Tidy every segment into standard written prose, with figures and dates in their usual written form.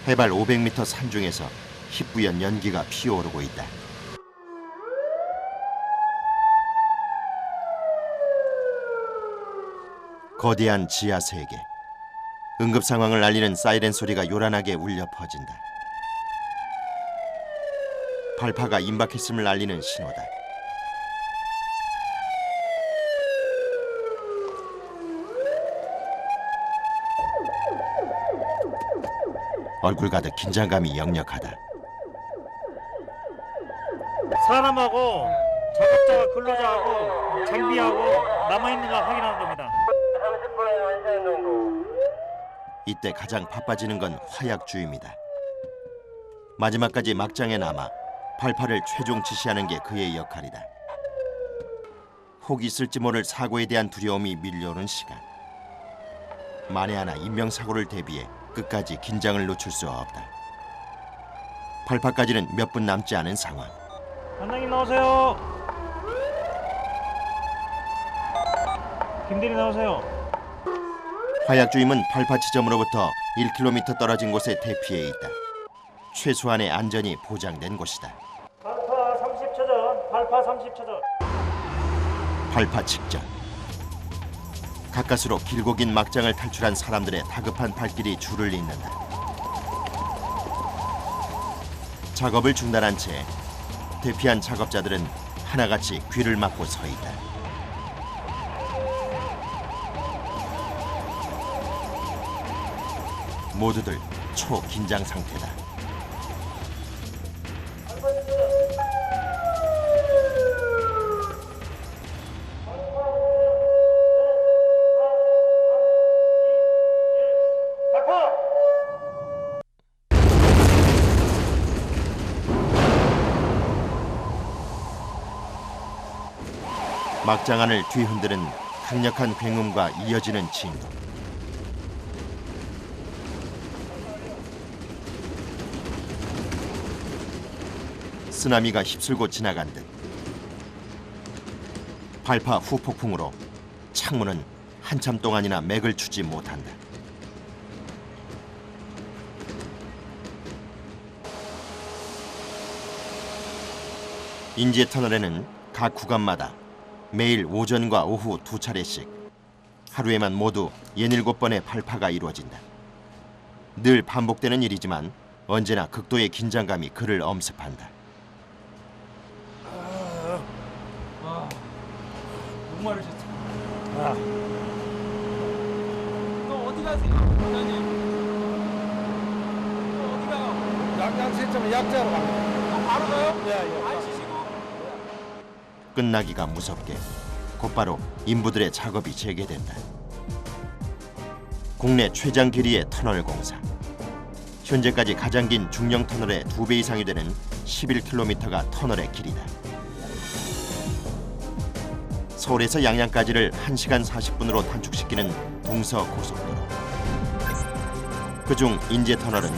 해발 500m 산중에서 희뿌연 연기가 피어오르고 있다. 거대한 지하 세계. 응급 상황을 알리는 사이렌 소리가 요란하게 울려 퍼진다. 발파가 임박했음을 알리는 신호다. 얼굴 가득 긴장감이 역력하다. 사람하고 작업자가 근로자하고 장비하고 남아있는가 확인하는 겁니다. 이때 가장 바빠지는 건 화약주입니다. 마지막까지 막장에 남아 발파를 최종 지시하는 게 그의 역할이다. 혹 있을지 모를 사고에 대한 두려움이 밀려오는 시간. 만에 하나 인명사고를 대비해 끝까지 긴장을 놓칠 수 없다. 발파까지는 몇 분 남지 않은 상황. 반장님 나오세요. 김대리 나오세요. 화약주임은 발파 지점으로부터 1km 떨어진 곳에 대피해 있다. 최소한의 안전이 보장된 곳이다. 발파 30초 전, 발파 30초 전. 발파 직전. 가까스로 길고 긴 막장을 탈출한 사람들의 다급한 발길이 줄을 잇는다. 작업을 중단한 채 대피한 작업자들은 하나같이 귀를 막고 서 있다. 모두들 초긴장 상태다. 막장 안을 뒤흔드는 강력한 굉음과 이어지는 진동. 쓰나미가 휩쓸고 지나간 듯. 발파 후폭풍으로 창문은 한참 동안이나 맥을 추지 못한다. 인제터널에는 각 구간마다 매일 오전과 오후 2차례씩 하루에만 모두 67번의 발파가 이루어진다. 늘 반복되는 일이지만 언제나 극도의 긴장감이 그를 엄습한다. 목마르셨죠? 또 어디 가세요, 부장님? 또 어디 가요? 양양 세점에 약자로 갑니다. 또 바로 가요? 예. 안 쉬시고? 끝나기가 무섭게 곧바로 인부들의 작업이 재개된다. 국내 최장 길이의 터널 공사. 현재까지 가장 긴 중형 터널의 2배 이상이 되는 11km가 터널의 길이다. 서울에서 양양까지를 1시간 40분으로 단축시키는 동서고속도로. 그중 인제터널은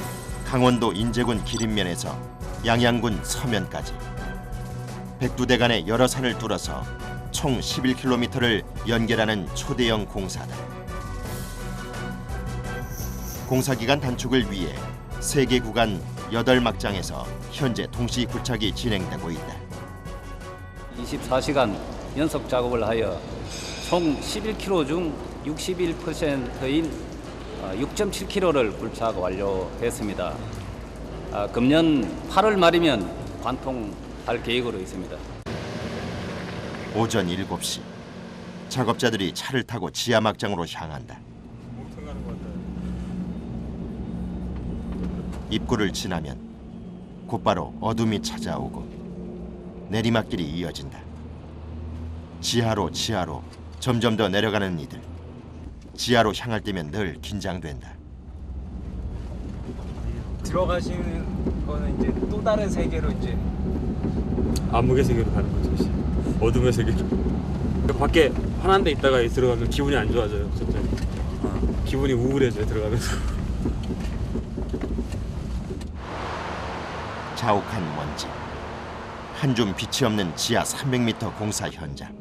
강원도 인제군 기린면에서 양양군 서면까지 102대 간의 여러 산을 뚫어서 총 11km를 연결하는 초대형 공사다. 공사기간 단축을 위해 3개 구간 8막장에서 현재 동시 굴착이 진행되고 있다. 24시간 연속 작업을 하여 총 11km 중 61%인 6.7km를 굴착 완료했습니다. 금년 8월 말이면 관통할 계획으로 있습니다. 오전 7시 작업자들이 차를 타고 지하 막장으로 향한다. 입구를 지나면 곧바로 어둠이 찾아오고 내리막길이 이어진다. 지하로 점점 더 내려가는 이들. 지하로 향할 때면 늘 긴장된다. 들어가시는 거는 이제 또 다른 세계로 이제 암흑의 세계로 가는 거죠. 이제. 어둠의 세계로. 밖에 환한 데 있다가 들어가면 기분이 안 좋아져요. 진짜. 기분이 우울해져요. 들어가면서. 자욱한 먼지. 한 줌 빛이 없는 지하 300m 공사 현장.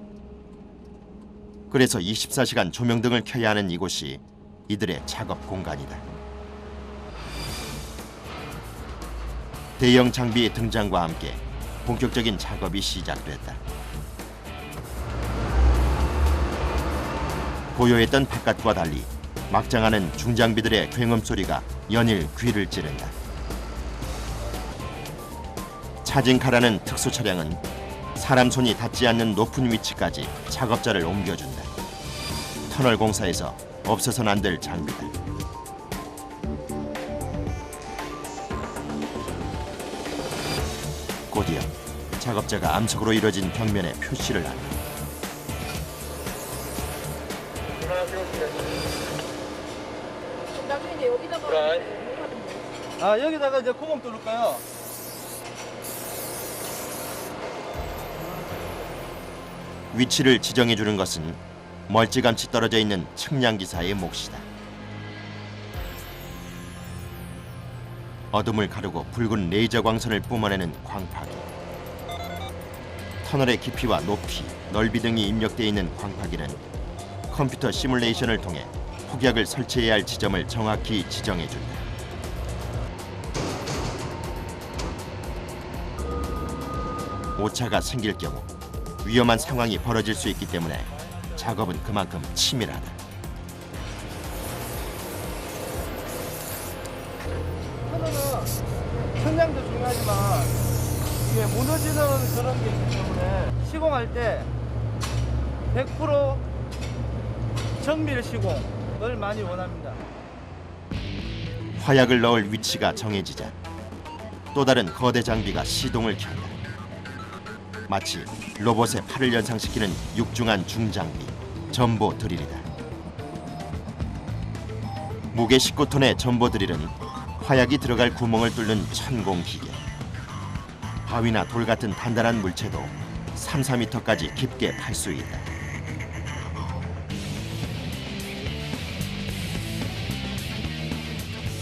그래서 24시간 조명등을 켜야 하는 이곳이 이들의 작업 공간이다. 대형 장비의 등장과 함께 본격적인 작업이 시작됐다. 고요했던 바깥과 달리 막장하는 중장비들의 굉음 소리가 연일 귀를 찌른다. 차징카라는 특수 차량은 사람 손이 닿지 않는 높은 위치까지 작업자를 옮겨준다. 터널 공사에서 없어서는 안 될 장비다. 곧이어 작업자가 암석으로 이뤄진 벽면에 표시를 한다. 나중에 이제 여기다가 여기다가 이제 구멍 뚫을까요? 위치를 지정해 주는 것은 멀찌감치 떨어져 있는 측량기사의 몫이다. 어둠을 가르고 붉은 레이저 광선을 뿜어내는 광파기. 터널의 깊이와 높이, 넓이 등이 입력되어 있는 광파기는 컴퓨터 시뮬레이션을 통해 폭약을 설치해야 할 지점을 정확히 지정해 준다. 오차가 생길 경우 위험한 상황이 벌어질 수 있기 때문에 작업은 그만큼 치밀하다. 터널은 측량도 중요하지만 이게 무너지는 그런 게 있기 때문에 시공할 때 100% 정밀 시공을 많이 원합니다. 화약을 넣을 위치가 정해지자 또 다른 거대 장비가 시동을 켠다. 마치 로봇의 팔을 연상시키는 육중한 중장비, 전보 드릴이다. 무게 19톤의 전보 드릴은 화약이 들어갈 구멍을 뚫는 천공기계. 바위나 돌 같은 단단한 물체도 3, 4m까지 깊게 팔 수 있다.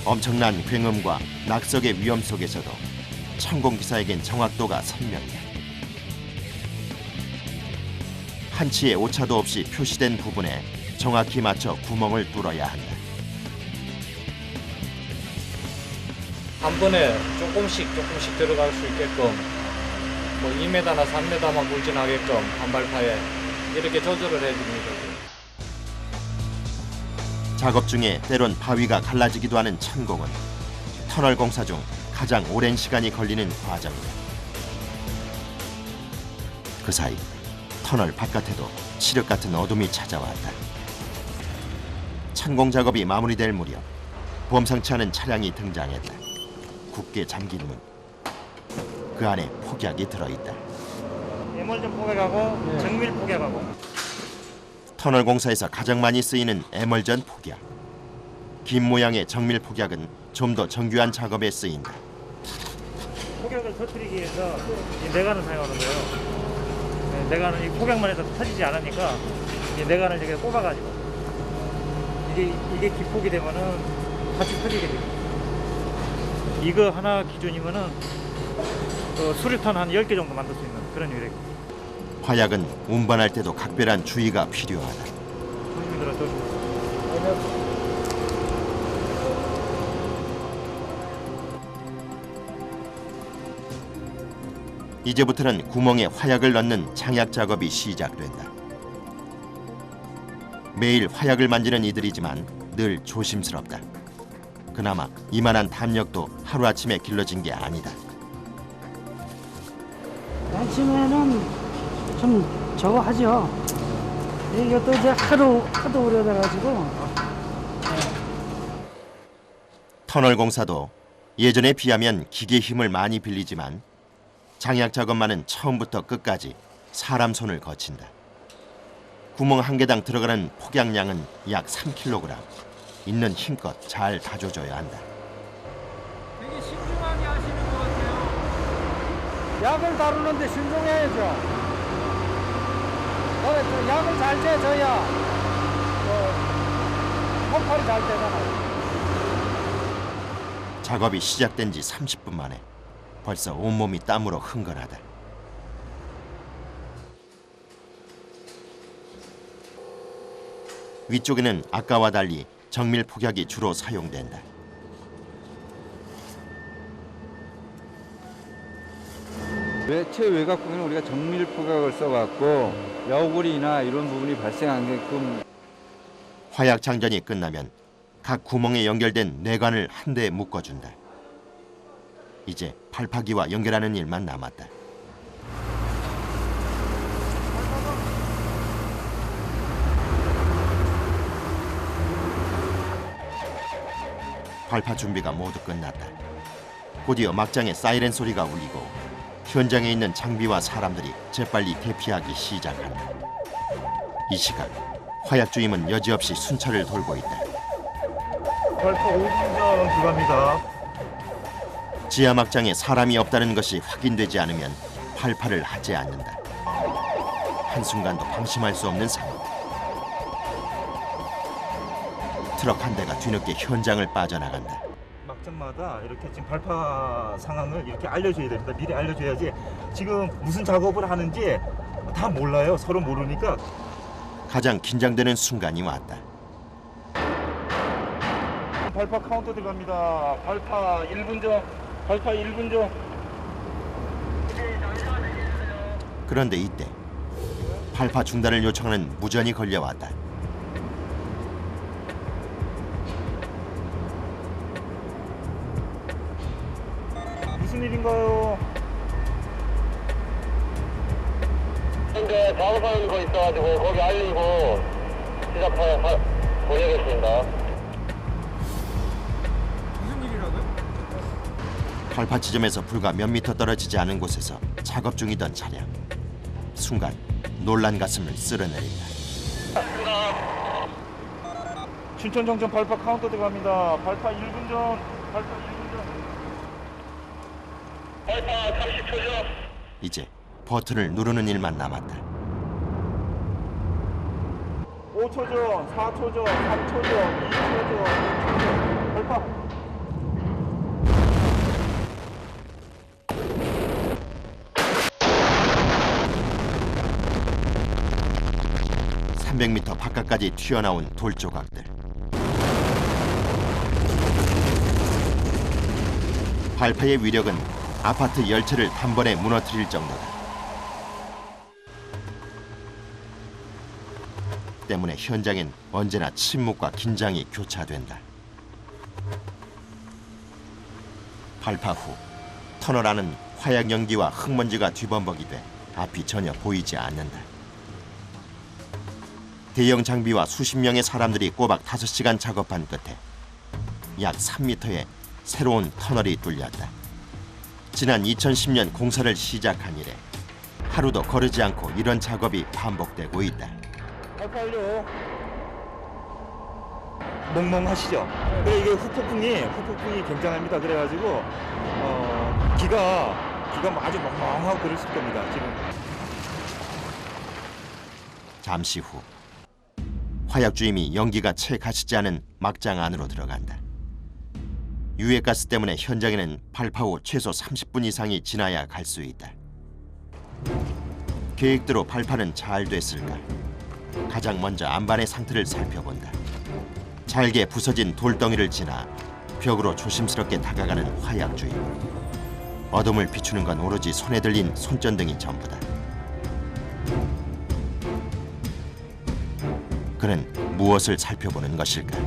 엄청난 굉음과 낙석의 위험 속에서도 천공기사에겐 정확도가 선명해. 한치의 오차도 없이 표시된 부분에 정확히 맞춰 구멍을 뚫어야 한다. 한 번에 조금씩 들어갈 수 있게끔 뭐 2m나 3m만 물진하게끔 한발파에 이렇게 조절을 해줍니다. 작업 중에 때론 바위가 갈라지기도 하는 천공은 터널 공사 중 가장 오랜 시간이 걸리는 과정이다. 그 사이 터널 바깥에도 칠흑 같은 어둠이 찾아왔다. 천공 작업이 마무리될 무렵 범상치 않은 차량이 등장했다. 굳게 잠긴 문. 그 안에 폭약이 들어있다. 에멀전 폭약하고 정밀 폭약하고. 터널 공사에서 가장 많이 쓰이는 에멀전 폭약. 긴 모양의 정밀 폭약은 좀 더 정교한 작업에 쓰인다. 폭약을 터뜨리기 위해서 이 내관을 사용하는데요. 내관은 이 폭약만 해서 터지지 않으니까 이 내관을 이렇게 꼽아가지고 이게 기폭이 되면은 같이 터지게 됩니다. 이거 하나 기준이면은 수류탄 한 10개 정도 만들 수 있는 그런 유래입니다. 화약은 운반할 때도 각별한 주의가 필요하다. 조심히 들어, 조심히. 이제부터는 구멍에 화약을 넣는 장약 작업이 시작된다. 매일 화약을 만지는 이들이지만 늘 조심스럽다. 그나마 이만한 담력도 하루아침에 길러진 게 아니다. 아침에는 좀 저거 하죠. 이것도 이제 하도 오래돼가지고. 터널 공사도 예전에 비하면 기계 힘을 많이 빌리지만 장약 작업만은 처음부터 끝까지 사람 손을 거친다. 구멍 한 개당 들어가는 폭약량은 약 3kg. 있는 힘껏 잘 다져줘야 한다. 되게 신중하게 하시는 것 같아요. 약을 다루는데 신중해야죠. 약을 잘 재줘야 폭발이 잘 되잖아요. 작업이 시작된 지 30분 만에 벌써 온몸이 땀으로 흥건하다. 위쪽에는 아까와 달리 정밀 폭약이 주로 사용된다. 최외곽 부분은 우리가 정밀포각을 써갖고 여구리나 이런 부분이 발생하게끔. 화약 장전이 끝나면 각 구멍에 연결된 뇌관을 한 대에 묶어준다. 이제 팔파기와 연결하는 일만 남았다. 발파 준비가 모두 끝났다. 곧이어 막장에 사이렌 소리가 울리고 현장에 있는 장비와 사람들이 재빨리 대피하기 시작한다. 이 시각 화약 주임은 여지없이 순찰을 돌고 있다. 발파 5분 전 들어갑니다. 지하 막장에 사람이 없다는 것이 확인되지 않으면 발파를 하지 않는다. 한순간도 방심할 수 없는 상황. 트럭 한 대가 뒤늦게 현장을 빠져나간다. 막장마다 이렇게 지금 발파 상황을 이렇게 알려줘야 됩니다. 미리 알려줘야지. 지금 무슨 작업을 하는지 다 몰라요. 서로 모르니까. 가장 긴장되는 순간이 왔다. 발파 카운터 들어갑니다. 발파 1분 전. 발파 1분 전. 그런데 이때 발파 중단을 요청하는 무전이 걸려왔다. 무슨 일인가요? 현재 작업하는 거 있어가지고 거기 알리고 보내겠습니다. 무슨 일이라고요? 발파 지점에서 불과 몇 미터 떨어지지 않은 곳에서 작업 중이던 차량. 순간 놀란 가슴을 쓸어내린다. 춘천 정전 발파 카운터 들어갑니다. 발파 1분 전. 발파 1분 전. 발파 30초 전. 이제 버튼을 누르는 일만 남았다. 5초 전, 4초 전, 3초 전, 2초 전, 1초 전. 발파. (300m) 바깥까지 튀어나온 돌 조각들. 발파의 위력은 아파트 열채를 단번에 무너뜨릴 정도다. 때문에 현장엔 언제나 침묵과 긴장이 교차된다. 발파 후 터널 안은 화약 연기와 흙먼지가 뒤범벅이 돼 앞이 전혀 보이지 않는다. 대형 장비와 수십 명의 사람들이 꼬박 5시간 작업한 끝에 약 3m의 새로운 터널이 뚫렸다. 지난 2010년 공사를 시작한 이래 하루도 거르지 않고 이런 작업이 반복되고 있다. 발파 완료. 멍멍하시죠? 그래 이게 후폭풍이 굉장합니다. 그래가지고 기가 아주 멍멍하고 그러실 겁니다. 지금. 잠시 후 화약 주임이 연기가 채 가시지 않은 막장 안으로 들어간다. 유해가스 때문에 현장에는 발파 후 최소 30분 이상이 지나야 갈 수 있다. 계획대로 발파는 잘 됐을까? 가장 먼저 안반의 상태를 살펴본다. 잘게 부서진 돌덩이를 지나 벽으로 조심스럽게 다가가는 화약 주임. 어둠을 비추는 건 오로지 손에 들린 손전등이 전부다. 그는 무엇을 살펴보는 것일까?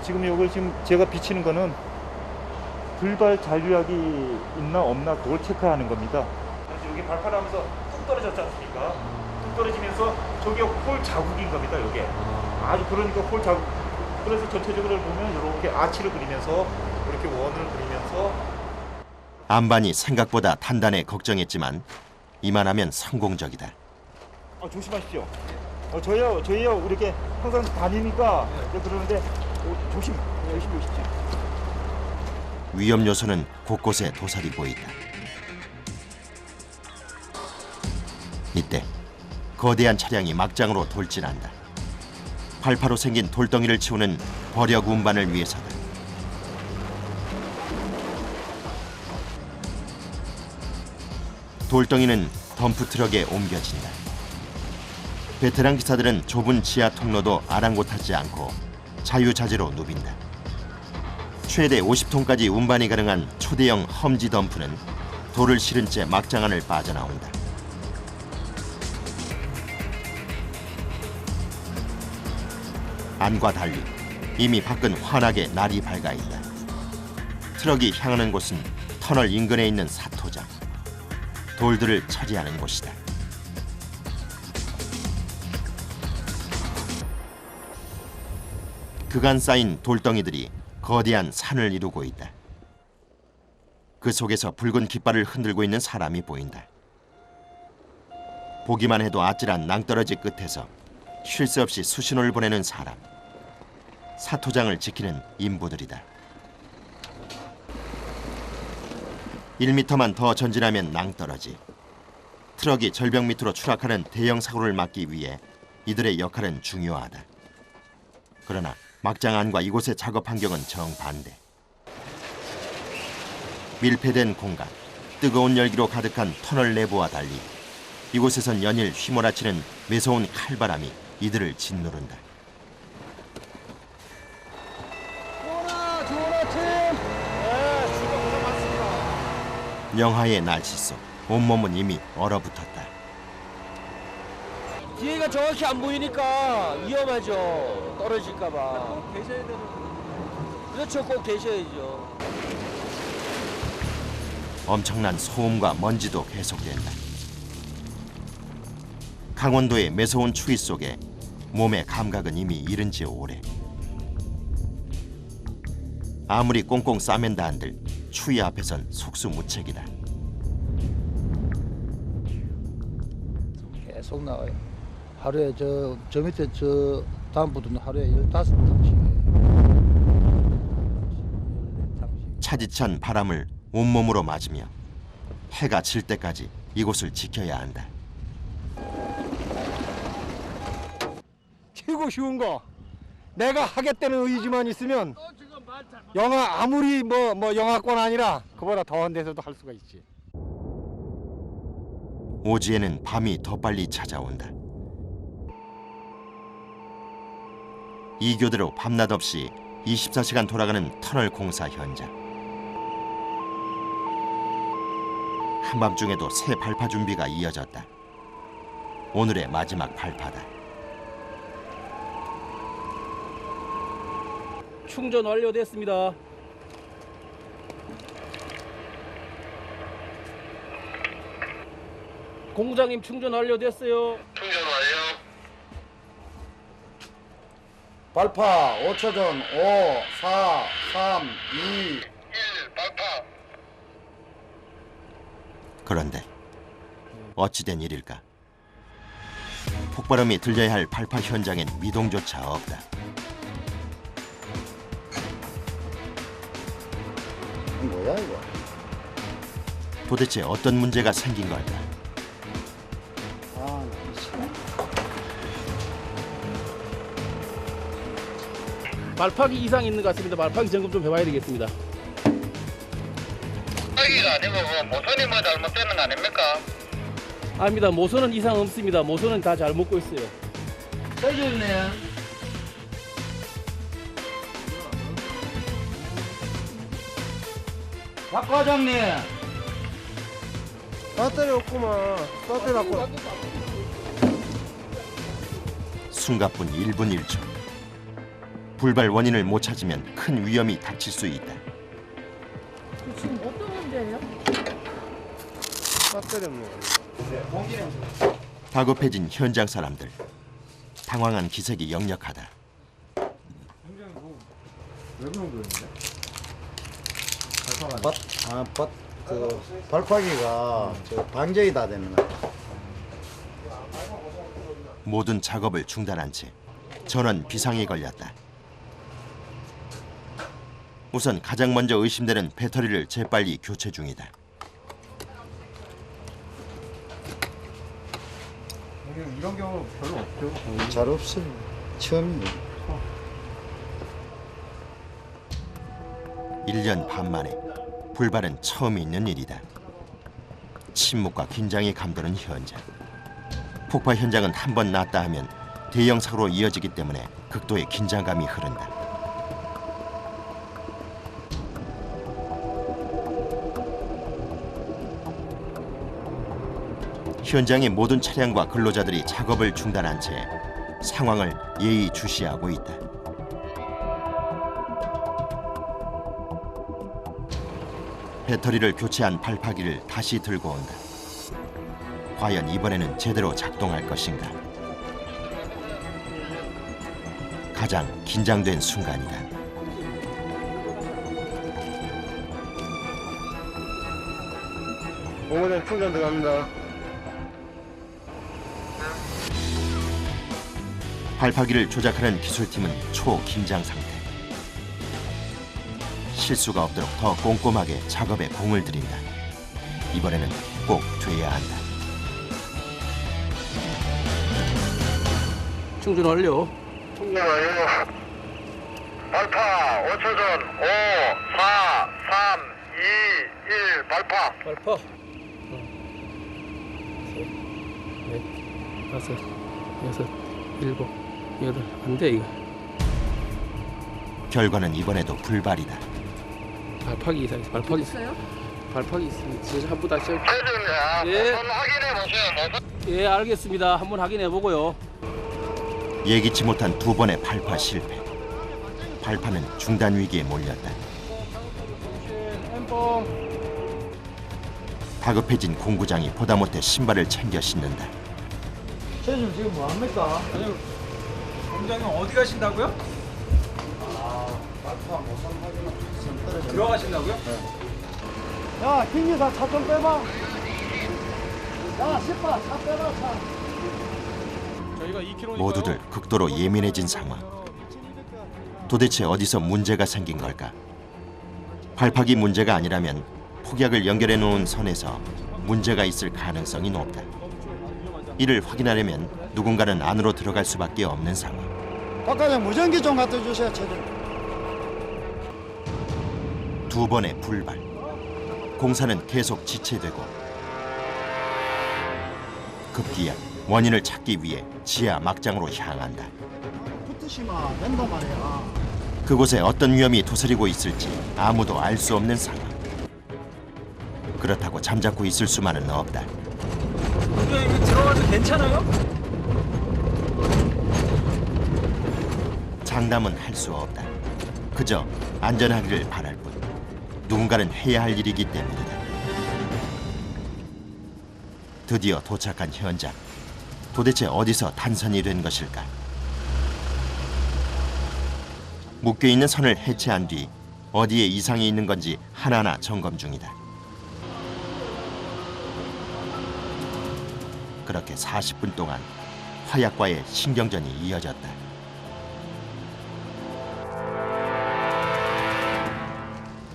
지금 이걸 지금 제가 비치는 거는 불발 잔류약이 있나 없나 그걸 체크하는 겁니다. 여기 발파를 하면서 뚝 떨어졌지 않습니까? 뚝 떨어지면서 저게 홀 자국인 겁니다. 여기 아주 그러니까 홀 자국. 그래서 전체적으로 보면 이렇게 아치를 그리면서 이렇게 원을 그리면서 안반이 생각보다 단단해 걱정했지만 이만하면 성공적이다. 조심하십시오. 저희요 이렇게 항상 다니니까 그러는데 조심 오십시오. 위험 요소는 곳곳에 도사리 보인다. 이때 거대한 차량이 막장으로 돌진한다. 발파로 생긴 돌덩이를 치우는 버력 운반을 위해서다. 돌덩이는 덤프트럭에 옮겨진다. 베테랑 기사들은 좁은 지하 통로도 아랑곳하지 않고 자유자재로 누빈다. 최대 50톤까지 운반이 가능한 초대형 험지 덤프는 돌을 실은 채 막장 안을 빠져나온다. 안과 달리 이미 밖은 환하게 날이 밝아 있다. 트럭이 향하는 곳은 터널 인근에 있는 사토장. 돌들을 처리하는 곳이다. 그간 쌓인 돌덩이들이 거대한 산을 이루고 있다. 그 속에서 붉은 깃발을 흔들고 있는 사람이 보인다. 보기만 해도 아찔한 낭떠러지 끝에서 쉴 새 없이 수신호를 보내는 사람. 사토장을 지키는 인부들이다. 1m만 더 전진하면 낭떠러지. 트럭이 절벽 밑으로 추락하는 대형 사고를 막기 위해 이들의 역할은 중요하다. 그러나 막장 안과 이곳의 작업 환경은 정반대. 밀폐된 공간, 뜨거운 열기로 가득한 터널 내부와 달리 이곳에선 연일 휘몰아치는 매서운 칼바람이 이들을 짓누른다. 좋은 아침. 네, 수고 고생 많습니다. 영하의 날씨 속 온몸은 이미 얼어붙었다. 뒤에가 정확히 안 보이니까 위험하죠. 떨어질까봐. 계셔야 되는. 그렇죠, 꼭 계셔야죠. 엄청난 소음과 먼지도 계속된다. 강원도의 매서운 추위 속에 몸의 감각은 이미 잃은 지 오래. 아무리 꽁꽁 싸맨다 한들 추위 앞에선 속수무책이다. 계속 나와요. 하루에 저 밑에 저 다음부터는 하루에 15탕씩. 차디찬 바람을 온몸으로 맞으며 해가 질 때까지 이곳을 지켜야 한다. 최고 쉬운 거. 내가 하겠다는 의지만 있으면 영화 아무리 뭐 영화권 아니라 그보다 더한 데서도 할 수가 있지. 오지에는 밤이 더 빨리 찾아온다. 이 교대로 밤낮 없이 24시간 돌아가는 터널 공사 현장. 한밤중에도 새 발파 준비가 이어졌다. 오늘의 마지막 발파다. 충전 완료됐습니다. 공장님 충전 완료됐어요. 충전 완료. 발파 5초 전 5, 4, 3, 2, 1 발파. 그런데 어찌된 일일까? 폭발음이 들려야 할 발파 현장엔 미동조차 없다. 뭐야 이거? 도대체 어떤 문제가 생긴 걸까? 말파기 이상 있는 것 같습니다. 말파기 점검 좀 해봐야 되겠습니다. 발파기가 아니고 모선이 뭐 잘못되는 거 아닙니까? 아닙니다. 모선은 이상 없습니다. 모선은 다 잘 먹고 있어요. 떠졌네. 박 과장님. 배터리 없구만. 배터리 없고. 숨가쁜 1분 1초. 불발 원인을 못 찾으면 큰 위험이 닥칠 수 있다. 지금 어떤 문제예요? 배터리 없네. 다급해진 현장 사람들. 당황한 기색이 역력하다. 왜 그런 거였는데? 그 발파기가 저 방전이 다 되는 거야. 모든 작업을 중단한 채 전원 비상이 걸렸다. 우선 가장 먼저 의심되는 배터리를 재빨리 교체 중이다. 이런 경우 별로 없죠. 잘 없어요. 처음이에요. 1년 반 만에 불발은 처음 있는 일이다. 침묵과 긴장이 감도는 현장. 폭발 현장은 한 번 났다 하면 대형 사고로 이어지기 때문에 극도의 긴장감이 흐른다. 현장의 모든 차량과 근로자들이 작업을 중단한 채 상황을 예의주시하고 있다. 배터리를 교체한 발파기를 다시 들고 온다. 과연 이번에는 제대로 작동할 것인가? 가장 긴장된 순간이다. 오늘 충전 들어갑니다. 발파기를 조작하는 기술팀은 초긴장 상태. 실수가 없도록 더 꼼꼼하게 작업에 공을 들인다. 이번에는 꼭 돼야 한다. 충전 완료. 충전 완료. 발파 5초 전 5, 4, 3, 2, 1 발파. 발파. 넷, 다섯, 여섯, 일곱, 여덟. 안 돼 이거. 결과는 이번에도 불발이다. 발파기 이상해서 발파기 있어요? 발파기 있습니다. 제가 한번 다시 최준이야. 예. 모선 확인해 보세요. 모선. 예 알겠습니다. 한번 확인해 보고요. 예기치 못한 두 번의 발파 실패. 발파는 중단 위기에 몰렸다. 다급해진 공구장이 보다 못해 신발을 챙겨 신는다. 최준 지금 뭐 합니까? 아니, 공장님 어디 가신다고요? 들어가신다고요? 야, 김기사 차 좀 빼봐. 야, 신발 차 빼봐, 차. 저희가 2km 모두들 극도로 예민해진 상황. 도대체 어디서 문제가 생긴 걸까? 발파기 문제가 아니라면 폭약을 연결해 놓은 선에서 문제가 있을 가능성이 높다. 이를 확인하려면 누군가는 안으로 들어갈 수밖에 없는 상황. 박 과장 무전기 좀 갖다 주세요, 최준. 두 번의 불발. 공사는 계속 지체되고 급기야 원인을 찾기 위해 지하 막장으로 향한다. 붙으시면 된단 말이야. 그곳에 어떤 위험이 도사리고 있을지 아무도 알 수 없는 상황. 그렇다고 잠자코 있을 수만은 없다. 이거 들어가도 괜찮아요? 장담은 할 수 없다. 그저 안전하기를 바랄 뿐. 누군가는 해야 할 일이기 때문이다. 드디어 도착한 현장. 도대체 어디서 단선이 된 것일까? 묶여있는 선을 해체한 뒤 어디에 이상이 있는 건지 하나하나 점검 중이다. 그렇게 40분 동안 화약과의 신경전이 이어졌다.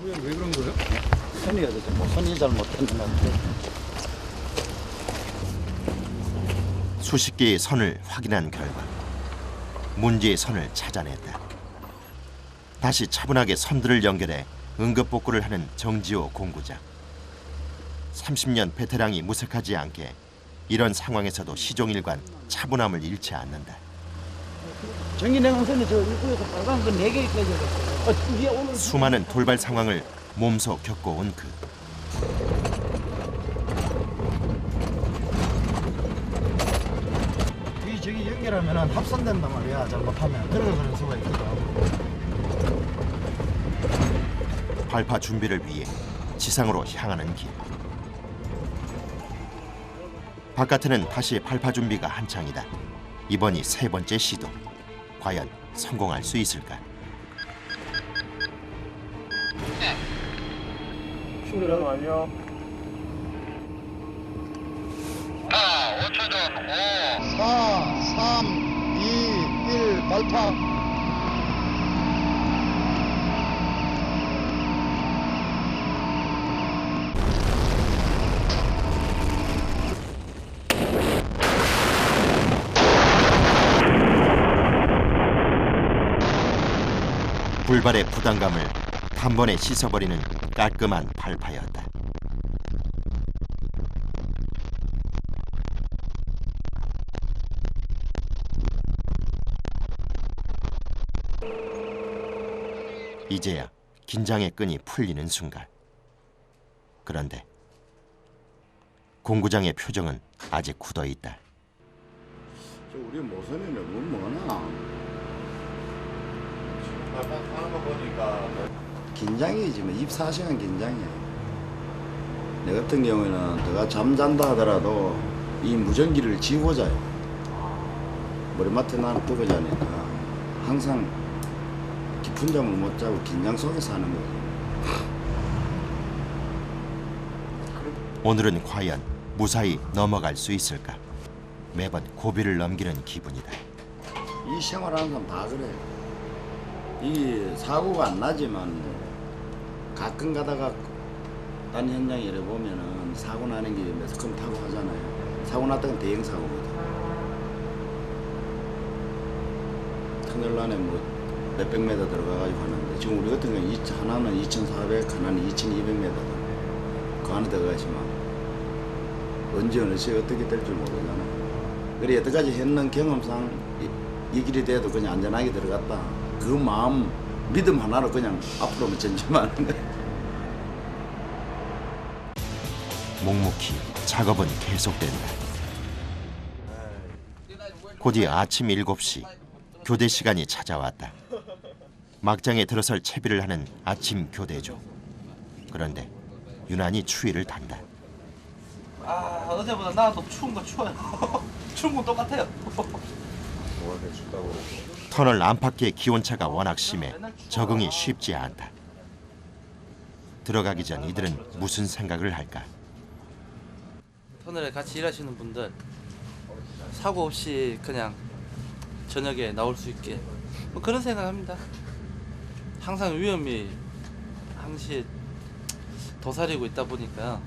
왜 그런 거예요? 선이가 됐죠. 뭐 선이 잘못했는 건데. 수십 개의 선을 확인한 결과 문제의 선을 찾아냈다. 다시 차분하게 선들을 연결해 응급복구를 하는 정지호 공구장. 30년 베테랑이 무색하지 않게 이런 상황에서도 시종일관 차분함을 잃지 않는다. 전기냉방선이 저 입구에서 빨간 거 4개 깨져졌어요. 위에 오늘 수많은 돌발 상황을 몸소 겪어온 그. 위 저기 연결하면 합선된단 말이야. 잘못하면 들어가는 수가 있거든. 발파 준비를 위해 지상으로 향하는 길. 바깥에는 다시 발파 준비가 한창이다. 이번이 세 번째 시도. 과연 성공할 수 있을까? 충전 완료. 5초 전 5, 4, 3, 2, 1 발파. 불발의 부담감을 단번에 씻어버리는 깔끔한 발파였다. 이제야 긴장의 끈이 풀리는 순간. 그런데 공구장의 표정은 아직 굳어 있다. 우리 모선이 너무 뭐나 하는 거 보니까 긴장이지 뭐 24시간 긴장이야. 내 같은 경우에는 내가 잠잔다 하더라도 이 무전기를 지우고 자요. 머리맡에 나는 뜨고 자니까 항상 깊은 잠을 못 자고 긴장 속에서 하는 거지. 오늘은 과연 무사히 넘어갈 수 있을까? 매번 고비를 넘기는 기분이다. 이 생활하는 사람 다 그래. 이 사고가 안 나지만 가끔 가다가 딴 현장에 이래 보면은 사고 나는 게 매스컴 타고 하잖아요. 사고 났다는 대형 사고거든. 터널 안에 뭐 몇백 메터 들어가가지고 하는데 지금 우리 같은 경우는 하나는 2,400, 하나는 2,200m. 그 안에 들어가지만 언제 어느 시에 어떻게 될 줄 모르잖아. 그래 여태까지 했는 경험상 이 길이 돼도 그냥 안전하게 들어갔다. 그 마음 믿음 하나로 그냥 앞으로만 전진하는 거야. 묵묵히 작업은 계속된다. 곧이어 아침 7시 교대 시간이 찾아왔다. 막장에 들어설 채비를 하는 아침 교대죠. 그런데 유난히 추위를 탄다. 아 어제보다 나도 추운 거 추워요. 추운 건 똑같아요. 터널 안팎의 기온차가 워낙 심해 적응이 쉽지 않다. 들어가기 전 이들은 무슨 생각을 할까? 터널에 같이 일하시는 분들 사고 없이 그냥 저녁에 나올 수 있게 뭐 그런 생각합니다. 항상 위험이 항시 도사리고 있다 보니까.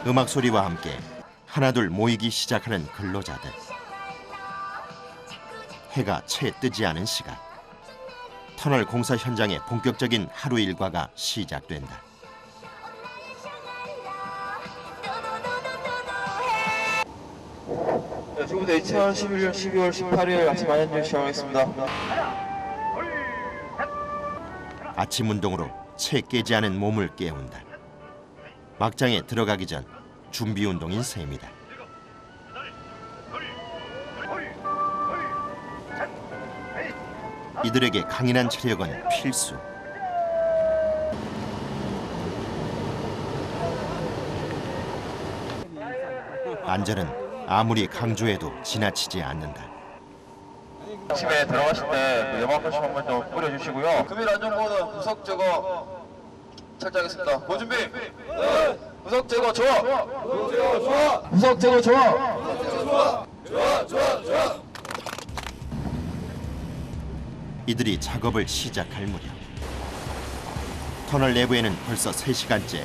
음악 소리와 함께 하나둘 모이기 시작하는 근로자들. 해가 채 뜨지 않은 시각. 터널 공사 현장의 본격적인 하루 일과가 시작된다. 지금부터 2011년 12월 18일 아침 안전주의 시작하겠습니다. 아침 운동으로 채 깨지 않은 몸을 깨운다. 막장에 들어가기 전 준비 운동인 셈이다. 이들에게 강인한 체력은 필수. 안전은 아무리 강조해도 지나치지 않는다. 아침에 들어가실 때 염화포시 한번 좀 뿌려주시고요. 금일 안전보호는 구석 제거 철저하겠습니다. 고 준비. 네. 구석 제거 좋아. 구석 제거 좋아. 구석 제거 좋아. 좋아. 좋아. 이들이 작업을 시작할 무렵 터널 내부에는 벌써 3시간째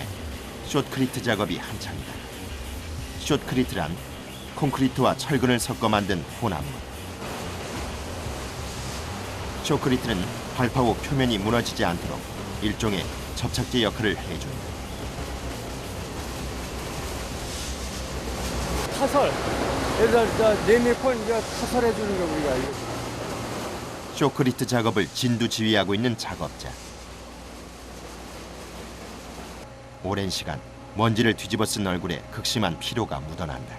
숏크리트 작업이 한창이다. 숏크리트란 콘크리트와 철근을 섞어 만든 혼합물. 숏크리트는 발파 후 표면이 무너지지 않도록 일종의 접착제 역할을 해준다. 타설. 그래서 네미콘 이제 타설해 주는 거 우리가 이거. 숏크리트 작업을 진두지휘하고 있는 작업자. 오랜 시간 먼지를 뒤집어 쓴 얼굴에 극심한 피로가 묻어난다.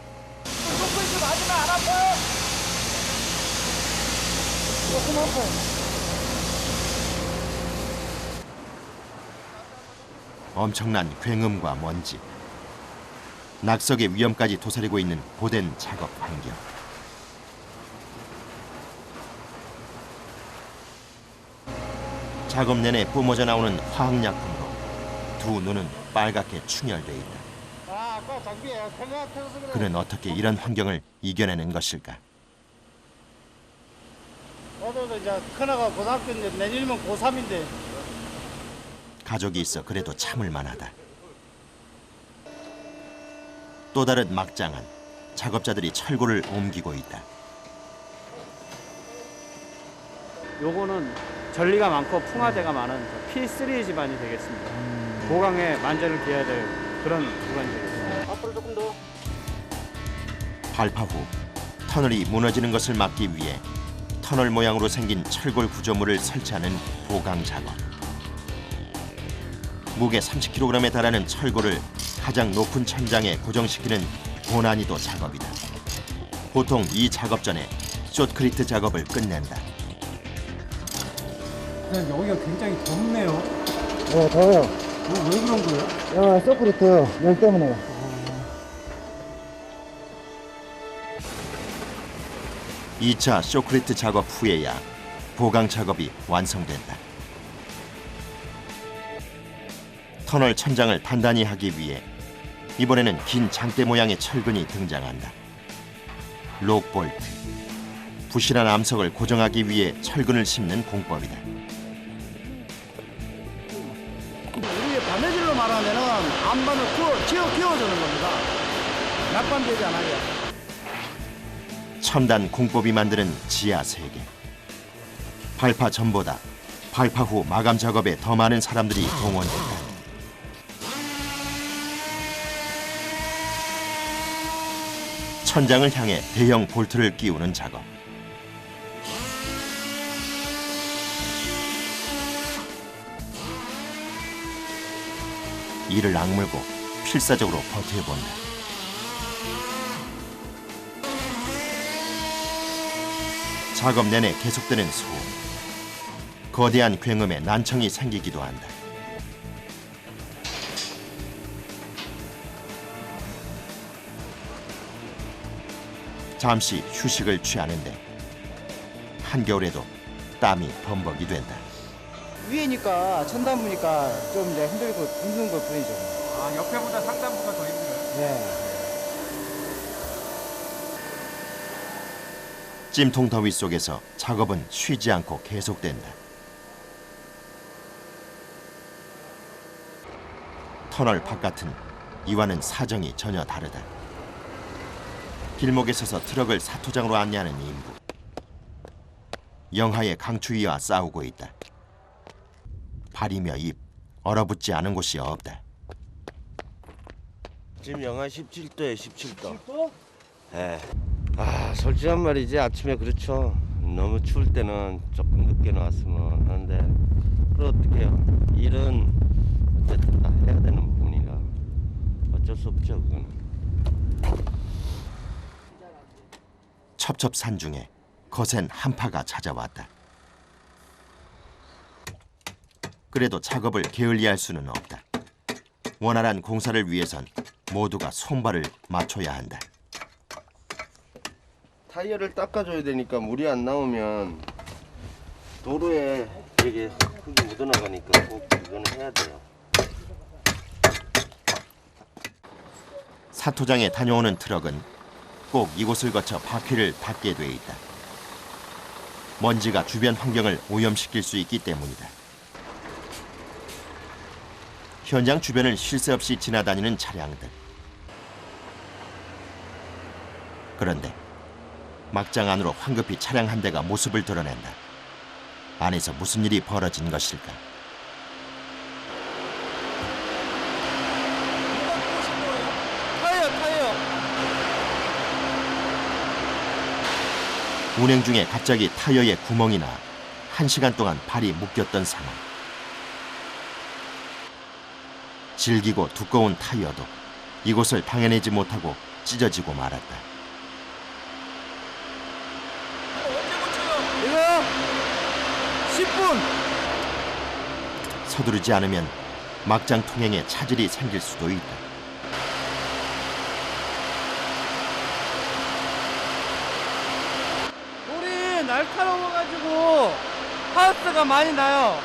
엄청난 굉음과 먼지, 낙석의 위험까지 도사리고 있는 고된 작업 환경. 작업 내내 뿜어져 나오는 화학약품으로 두 눈은 빨갛게 충혈돼 있다. 그는 어떻게 이런 환경을 이겨내는 것일까? 저도 이제 큰아가 고등학교인데 내년이면 고3인데. 가족이 있어 그래도 참을 만하다. 또 다른 막장은 작업자들이 철골을 옮기고 있다. 요거는 전리가 많고 풍화대가 많은 P3 집안이 되겠습니다. 고강에 만전을 기해야 될 그런 구간이 되겠습니다. 앞으로 조금 더. 발파 후 터널이 무너지는 것을 막기 위해 터널 모양으로 생긴 철골 구조물을 설치하는 보강 작업. 무게 30kg에 달하는 철골을 가장 높은 천장에 고정시키는 고난이도 작업이다. 보통 이 작업 전에 숏크리트 작업을 끝낸다. 여기가 굉장히 덥네요. 네, 더워요. 왜 그런 거예요? 서크리트 열 때문에요. 2차 숏크리트 작업 후에야 보강 작업이 완성된다. 터널 천장을 단단히 하기 위해 이번에는 긴 장대 모양의 철근이 등장한다. 록볼트, 부실한 암석을 고정하기 위해 철근을 심는 공법이다. 우리 바느질로 말하면은 안반을 끼워주는 겁니다. 낙반되지 않아요. 첨단 공법이 만드는 지하 세계. 발파 전보다 발파 후 마감 작업에 더 많은 사람들이 동원된다. 천장을 향해 대형 볼트를 끼우는 작업. 이를 악물고 필사적으로 버텨본다. 작업 내내 계속되는 소음. 거대한 굉음에 난청이 생기기도 한다. 잠시 휴식을 취하는데 한겨울에도 땀이 범벅이 된다. 위에니까 천단부니까 좀 이제 힘든 것 뿐이죠. 아, 옆에보다 상단부가 더 힘들어요? 네. 찜통 더위 속에서 작업은 쉬지 않고 계속된다. 터널 바깥은 이와는 사정이 전혀 다르다. 길목에 서서 트럭을 사토장으로 안내하는 인부. 영하의 강추위와 싸우고 있다. 발이며 입, 얼어붙지 않은 곳이 없다. 지금 영하 17도에 17도. 17도? 네. 아, 솔직한 말이지 아침에 그렇죠. 너무 추울 때는 조금 늦게 나왔으면 하는데 그걸 어떻게 해요. 일은 어쨌든 다 해야 되는 부분이라 어쩔 수 없죠, 그거는. 첩첩산 중에 거센 한파가 찾아왔다. 그래도 작업을 게을리할 수는 없다. 원활한 공사를 위해선 모두가 손발을 맞춰야 한다. 타이어를 닦아줘야 되니까 물이 안 나오면 도로에 이게 흙이 묻어나가니까 꼭 이거는 해야 돼요. 사토장에 다녀오는 트럭은 꼭 이곳을 거쳐 바퀴를 닫게 돼 있다. 먼지가 주변 환경을 오염시킬 수 있기 때문이다. 현장 주변을 쉴 새 없이 지나다니는 차량들. 그런데 막장 안으로 황급히 차량 한 대가 모습을 드러낸다. 안에서 무슨 일이 벌어진 것일까? 타이어. 운행 중에 갑자기 타이어에 구멍이 나 1시간 동안 발이 묶였던 상황. 질기고 두꺼운 타이어도 이곳을 당해내지 못하고 찢어지고 말았다. 이거 10분. 서두르지 않으면 막장 통행에 차질이 생길 수도 있다. 돌이 날카로워가지고 하우스가 많이 나요.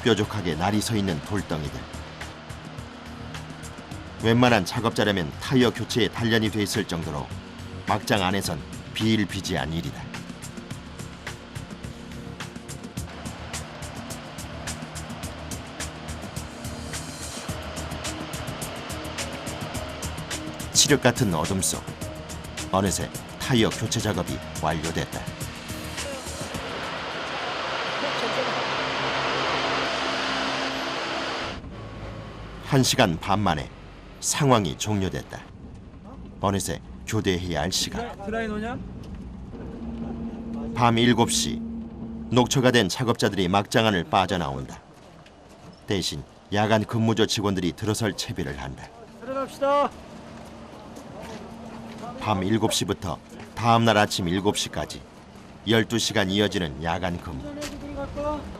뾰족하게 날이 서 있는 돌덩이들. 웬만한 작업자라면 타이어 교체에 단련이 돼 있을 정도로 막장 안에선 비일비재한 일이다. 칠흑 같은 어둠 속 어느새 타이어 교체 작업이 완료됐다. 1시간 반 만에 상황이 종료됐다. 어느새 교대해야 할 시간. 드라이노냐? 밤 7시 녹초가 된 작업자들이 막장 안을 빠져나온다. 대신 야간 근무조 직원들이 들어설 채비를 한다. 들어갑시다. 밤 7시부터 다음 날 아침 7시까지 12시간 이어지는 야간 근무.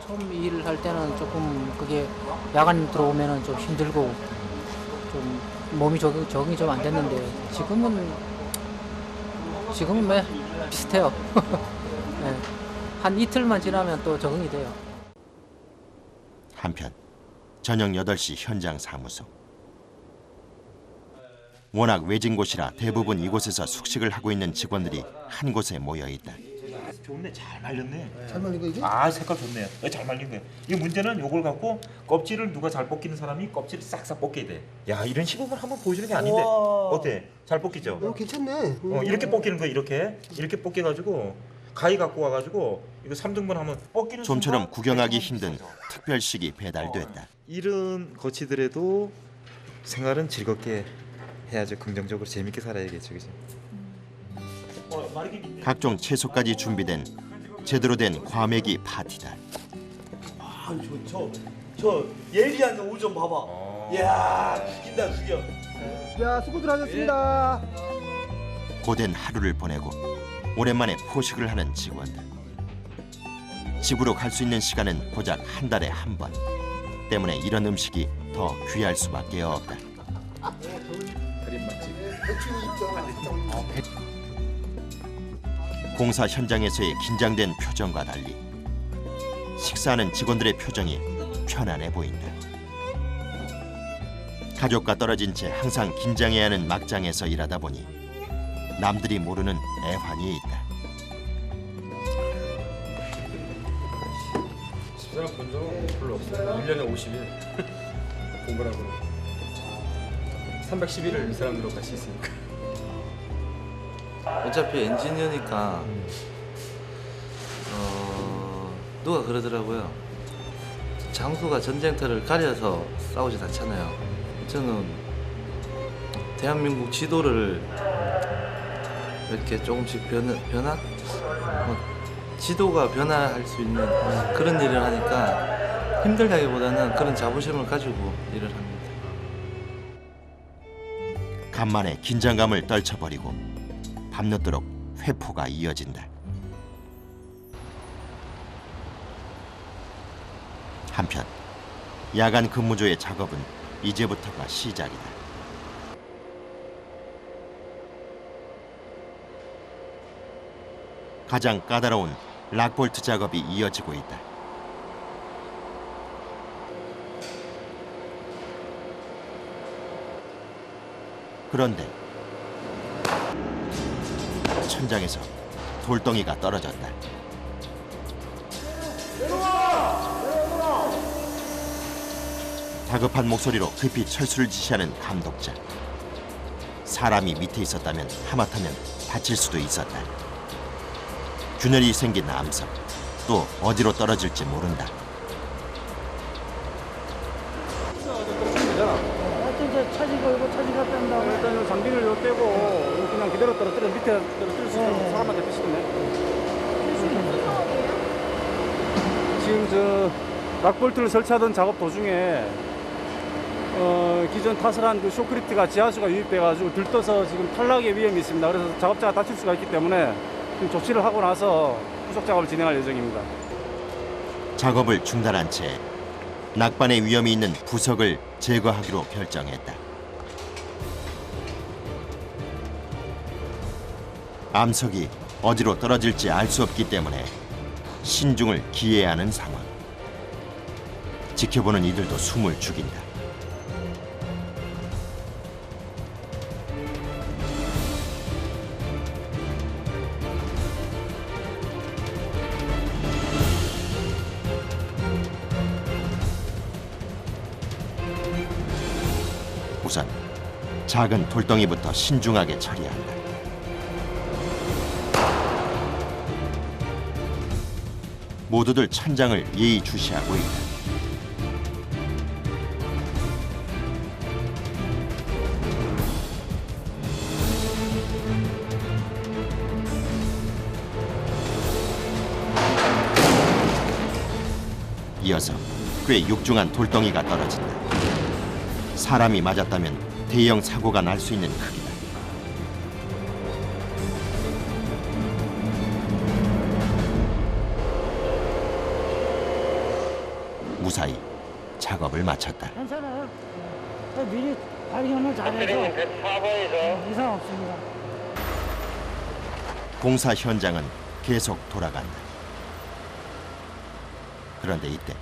처음 일을 할 때는 조금 그게 야간 들어오면은 좀 힘들고 좀 몸이 적응이 좀 안 됐는데 지금은 뭐 비슷해요. 네. 한 이틀만 지나면 또 적응이 돼요. 한편 저녁 8시 현장 사무소. 워낙 외진 곳이라 대부분 이곳에서 숙식을 하고 있는 직원들이 한 곳에 모여 있다. 좋네, 잘 말렸네. 잘 말린 거 이게? 아, 색깔 좋네. 잘 말린 거야. 이 문제는 요걸 갖고 껍질을 누가 잘 벗기는 사람이 껍질을 싹싹 벗겨야 돼. 야, 이런 시범을 한번 보여주는 게 아닌데. 우와. 어때? 잘 벗기죠? 괜찮네. 이렇게 벗기는 거야, 이렇게 벗겨가지고 가위 갖고 와가지고 이거 3등분 하면 벗기는. 좀처럼 구경하기 힘든 특별식이 배달됐다. 일은 거치더라도 생활은 즐겁게 해야죠. 긍정적으로 재밌게 살아야겠죠, 그죠? 각종 채소까지 준비된 제대로 된 과메기 파티다. 저 예리한 오 좀 봐봐. 이야, 죽인다, 죽여. 야, 수고들 하셨습니다. 고된 하루를 보내고 오랜만에 포식을 하는 직원들. 집으로 갈 수 있는 시간은 고작 한 달에 한 번. 때문에 이런 음식이 더 귀할 수밖에 없다. 공사 현장에서의 긴장된 표정과 달리 식사하는 직원들의 표정이 편안해 보인다. 가족과 떨어진 채 항상 긴장해야 하는 막장에서 일하다 보니 남들이 모르는 애환이 있다. 집사람 본 적은 별로 없어요. 1년에 50일 공부라고 311을 이 사람들하고 같이 있으니까. 어차피 엔지니어니까 누가 그러더라고요. 장소가 전쟁터를 가려서 싸우지 않잖아요. 저는 대한민국 지도를 이렇게 조금씩 지도가 변화할 수 있는 그런 일을 하니까 힘들다기보다는 그런 자부심을 가지고 일을 합니다. 간만에 긴장감을 떨쳐버리고 밤늦도록 회포가 이어진다. 한편 야간 근무조의 작업은 이제부터가 시작이다. 가장 까다로운 락볼트 작업이 이어지고 있다. 그런데 천장에서 돌덩이가 떨어졌다. 다급한 목소리로 급히 철수를 지시하는 감독자. 사람이 밑에 있었다면 하마터면 다칠 수도 있었다. 균열이 생긴 암석. 또 어디로 떨어질지 모른다. 이제 차지고 이거 차지가 뺀다고. 일단 장비를 요 떼고 그냥 그대로 떨어뜨려 밑에 떨어뜨릴 수 있도록 사람한테 드시겠네. 지금 저 락볼트를 설치하던 작업 도중에 기존 타설한 그 쇼크리프트가 지하수가 유입돼가지고 들떠서 지금 탈락의 위험이 있습니다. 그래서 작업자가 다칠 수가 있기 때문에 지금 조치를 하고 나서 후속 작업을 진행할 예정입니다. 작업을 중단한 채 낙반의 위험이 있는 부석을 제거하기로 결정했다. 암석이 어디로 떨어질지 알 수 없기 때문에 신중을 기해야 하는 상황. 지켜보는 이들도 숨을 죽인다. 우선 작은 돌덩이부터 신중하게 처리한다. 모두들 천장을 예의주시하고 있다. 이어서 꽤 육중한 돌덩이가 떨어진다. 사람이 맞았다면 대형 사고가 날 수 있는 크기다. 무사히 작업을 마쳤다. 괜찮아요. 미리 발견을 잘해서 이상 없습니다. 공사 현장은 계속 돌아간다. 그런데 이때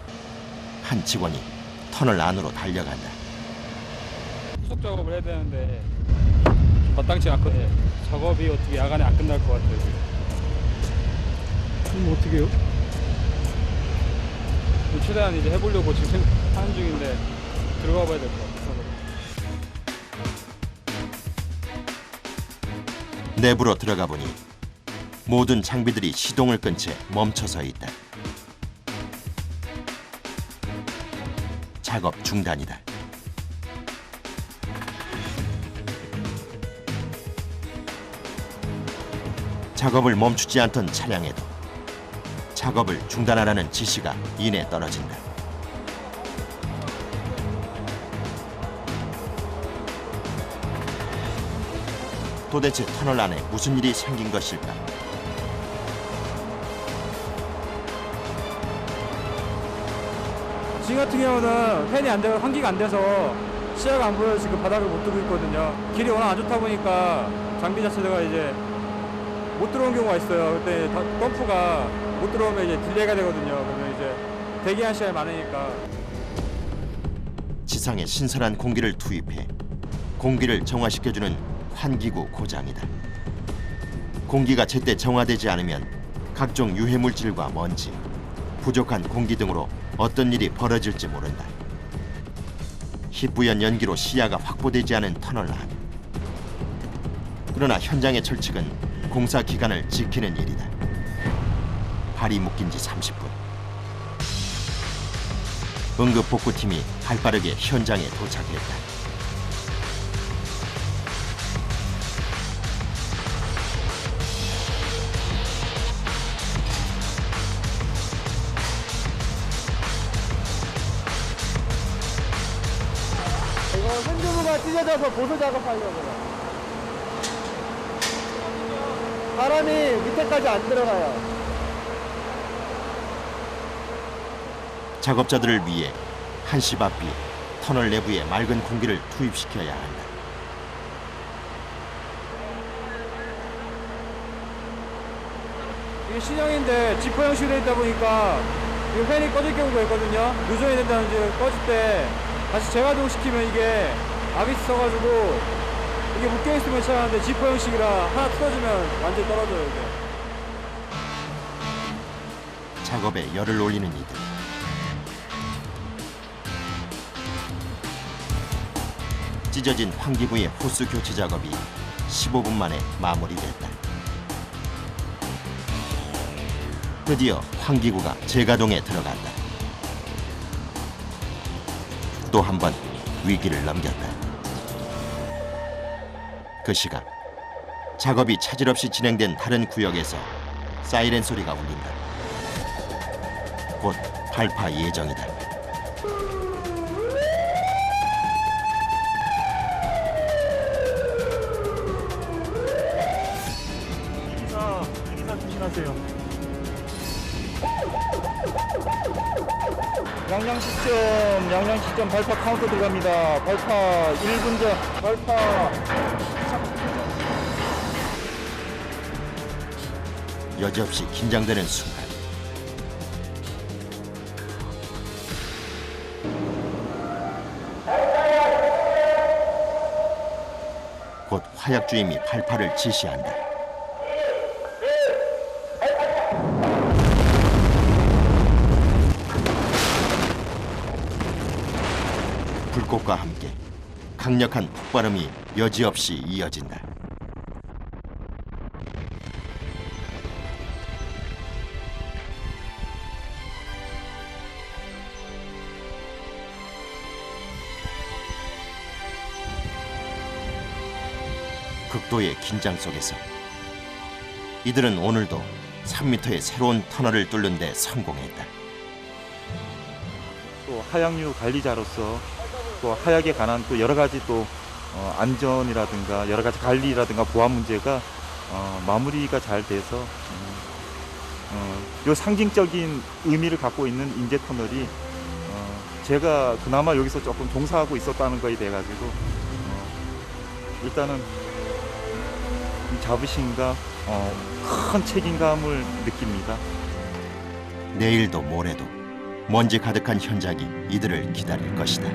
한 직원이 터널 안으로 달려간다. 후속 작업을 해야 되는데 마땅치 않거든요. 작업이 어떻게 야간에 안 끝날 것 같아요. 그럼 어떻게 해요? 최대한 이제 해보려고 지금 하는 중인데 들어가 봐야 될 것 같아요. 내부로 들어가 보니 모든 장비들이 시동을 끈 채 멈춰서 있다. 작업 중단이다. 작업을 멈추지 않던 차량에도 작업을 중단하라는 지시가 이내 떨어진다. 도대체 터널 안에 무슨 일이 생긴 것일까? 지금 같은 경우는 팬이 안 되고 환기가 안 돼서 시야가 안 보여서 지금 바닥을 못 두고 있거든요. 길이 워낙 안 좋다 보니까 장비 자체가 이제 못 들어온 경우가 있어요. 그때 덤프가 못 들어오면 이제 딜레이가 되거든요. 그러면 이제 대기한 시간이 많으니까. 지상에 신선한 공기를 투입해 공기를 정화시켜주는 환기구 고장이다. 공기가 제때 정화되지 않으면 각종 유해물질과 먼지, 부족한 공기 등으로 어떤 일이 벌어질지 모른다. 희뿌연 연기로 시야가 확보되지 않은 터널 안. 그러나 현장의 철칙은 공사 기간을 지키는 일이다. 발이 묶인 지 30분. 응급복구팀이 발빠르게 현장에 도착했다. 이거 핸드부가 찢어져서 보수 작업하려고요. 바람이 밑에까지 안 들어가요. 작업자들을 위해 한시 바삐 터널 내부에 맑은 공기를 투입시켜야 한다. 이게 신형인데 지퍼 형식으로 되어 있다 보니까 이 팬이 꺼질 경우가 있거든요. 누전이 된다든지 꺼질 때 다시 재가동시키면 이게 압이 써가지고 이게 묶여있으면 괜찮은데 지퍼 형식이라 하나 틀어지면 완전히 떨어져요. 이게. 작업에 열을 올리는 이들. 찢어진 환기구의 호스 교체 작업이 15분 만에 마무리됐다. 드디어 환기구가 재가동에 들어간다. 또 한 번 위기를 넘겼다. 그 시각 작업이 차질 없이 진행된 다른 구역에서 사이렌 소리가 울린다. 곧 발파 예정이다. 기사 조심하세요. 양양 시점 발파 카운터 들어갑니다. 발파 1분 전 발파. 여지없이 긴장되는 순간 곧 화약 주임이 발파를 지시한다. 불꽃과 함께 강력한 폭발음이 여지없이 이어진다. 극도의 긴장 속에서 이들은 오늘도 3m의 새로운 터널을 뚫는 데 성공했다. 하양류 관리자로서 또 하약에 관한 또 여러 가지 또 안전이라든가 여러 가지 관리라든가 보안 문제가 마무리가 잘 돼서 요 상징적인 의미를 갖고 있는 인제 터널이 제가 그나마 여기서 조금 종사하고 있었다는 거에 대해 가지고 일단은 이 자부심과 큰 책임감을 느낍니다. 내일도 모레도 먼지 가득한 현장이 이들을 기다릴 것이다.